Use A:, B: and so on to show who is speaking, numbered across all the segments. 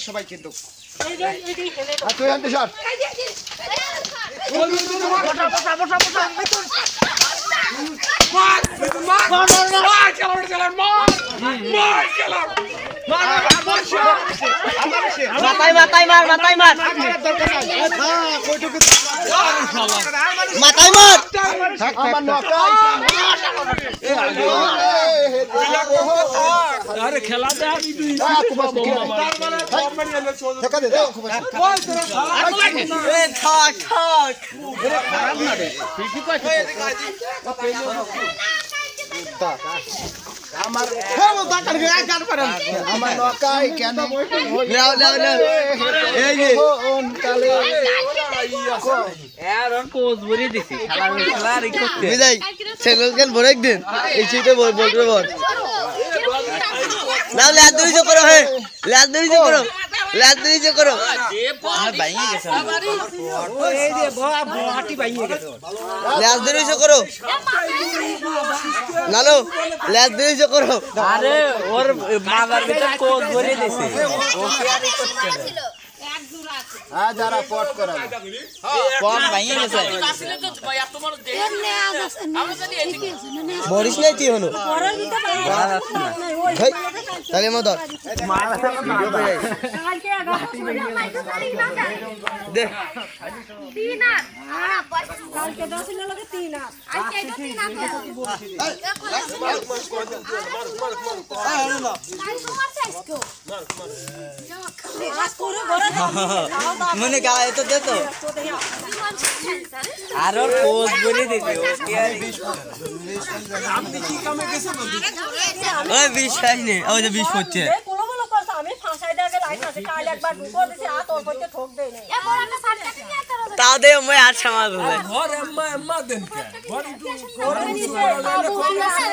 A: সবাই কিন্তু
B: মাথায় মাথায় মার মাথায় মার মাথায় মার
C: আরে খেলা দে আমি
B: থাক থাক
A: আমার আমার নকাই কেন এই যে
B: কোচ ভরে দিছি খেলার ই করতে বিদায় চ্যানেল কেন ভরে একদিন এই চিটে বলতে বল নাও লাদ ধরে যে করো হে লাদ ধরে যে করো লাদ ধরে যে করো আর ভাইয়ে গেছে এই যে বহাটি ভাইয়ে গেছে লাদ ধরে যে করো নালো লাদ ধরে যে করো আরে ওর মাথার ভিতর কোচ ভরে দিছে ও কি আর ই করতে
A: হ্যাঁ যারা পট করা
B: পট ভাইয়ে গেছে বরিস নাই তুই হলো তাহলে মদর দে মনে গায়ে তো দে তো আর ওর কোচ বলে দিতে ওই বিশ্বাস নেই ওই যে বিষ হচ্ছে তাও দে মই আর সমাজ হবে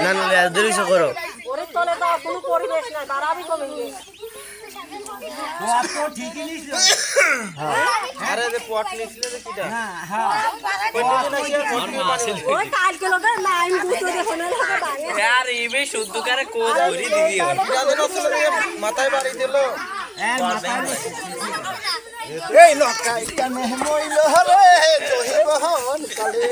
B: না না দৃশ্য করো
A: আরে রে পট নিছলে রে কিটা
D: ওই কালকে লোকে লাইন দুটো দেখো না
B: यार इबे शुद्ध करे कोच भरी दीदी
A: মাথায় বাড়ি দিল এই নকাই কেন মইল রে তোহি বহন কালে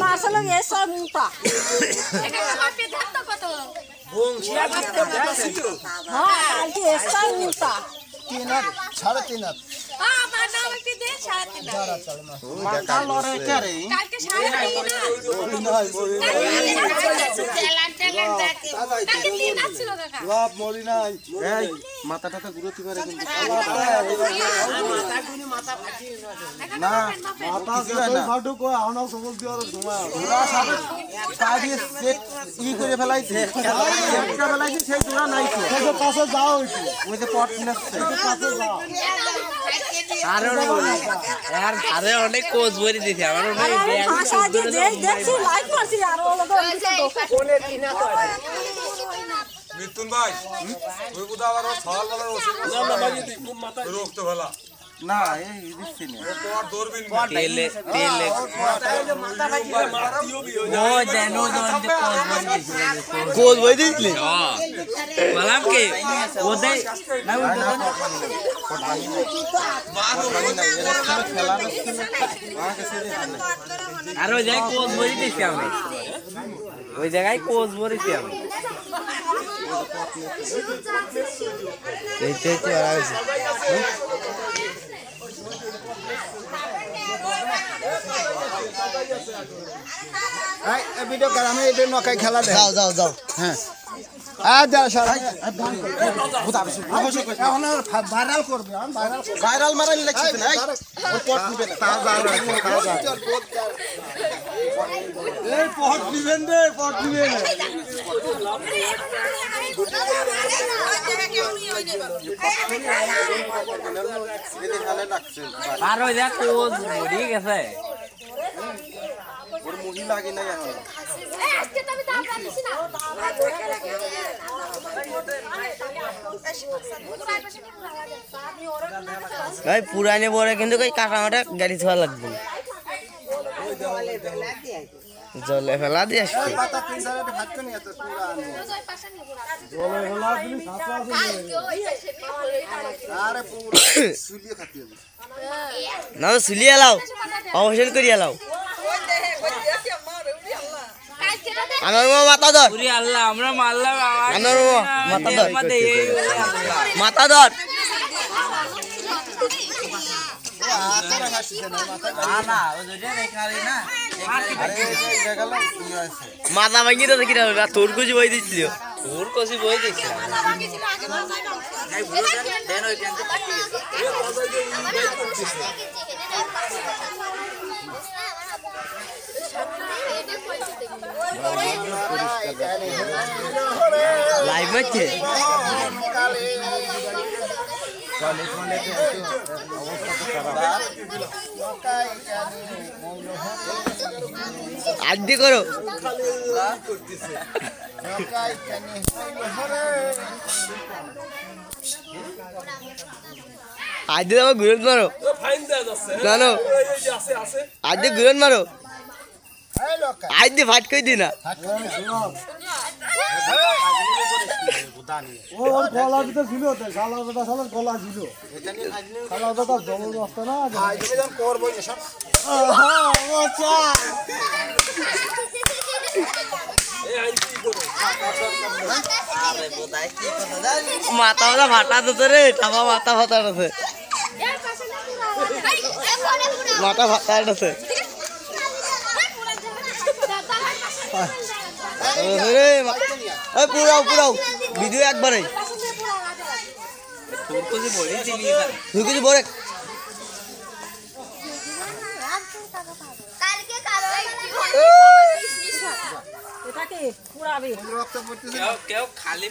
D: মাসল এসব মুটা হ্যাঁ কালকে এসব মুটা
A: 3.5
D: আমার নাম কি দে 3.5
A: মাথা লড়ে করে
D: কালকে 3.5 কালকে 3 আসছিল কাকা
A: লাভ মরি নাই এই মাথাটা তো ঘুরতে পারে কিন্তু মাথা ফাটি না মাথা তো ফাটু কো আনা সবল দিওর ঘুমা পুরা সব কাজে সেট ই করে ফেলাইছে একটা ফেলাইছে সেই জোড়া নাই তো সেই পাশে যাও ওই যে পট নিচ্ছে পাশে যাও
B: আরে यार আরে অনেক কোচ ভরি দিছে আমার অনেক
D: ভাষা দিয়ে দেখছি লাইক মারছি আর ওলো
A: কোনে কিনা তো
E: মিতুন ভাই ওই বুদা আবার ছাল বলার ওষুধ না ভাই দি খুব মাথা রোগতে ভালো
A: না এই দিছি না
E: তো আর দূরবীন
B: তেলে
A: মাথা ভাই মারতিও বি
B: ও জানো জন যে কোচ ভরি দিছিলে হ্যাঁ বললাম কি ওদে না আর ওই জায়গায় কোচ ভরি দিছি আমি ওই জায়গায় কোচ ভরিছি আমি এইতে তো আছে
A: এই ভিডিও কর আমি এই নকাই খেলা দে
B: যাও যাও যাও
A: হ্যাঁ আদা সারা এখন ভাইরাল করবে ভাইরাল মারাই লাগছে না ওর পট নিবে না এই পট নিবেন রে পট নিবেন
B: আর ওই দেখ কোজ মরি গেছে
A: ওর মুহি লাগে না এখন
D: আজকে তো আমি দাম রাখছি না
B: ভাই পুরানে বড় কিন্তু কই কাটামাটা গাড়ি ছোয়া লাগবে জলে ফেলা দিয়ে আসছে
A: পাতা তিন সাইডে ভাত করে নিয়ে তো পুরা জলে ফেলা দিলি সাপা আছে আরে পুরা সুলিয়ে খাতি হবে
B: না সুলিয়ে লাও অবশ্যই করিয়া লাও আমার মাথা ধর
C: পুরি আল্লাহ আমরা মারলাম
B: আমার মাথা ধর মাথা ধর মাথা ভাঙি তো কি তোর কুচি বই দিচ্ছিল তোর কুচি বই দিচ্ছিল লাইভ মারছে আদি করো আদি আমার ঘুরে মারো জানো আদি ঘুরে মারো আদি ফাট কই দি না
A: ও ওর গলা ভিতর ছিল তো শালা বেটা শালার গলা ছিল শালা বেটা জবরদস্ত না করবই না সব আচ্ছা
B: মাথা ফাটা তো রে টাবা মাথা ফাটা আছে মাথা ফাটা আছে পুরাও পুরাও ভিডিও একবারে তুই কিছু বলে
D: এটাকে পুরাবে
C: কেউ খালি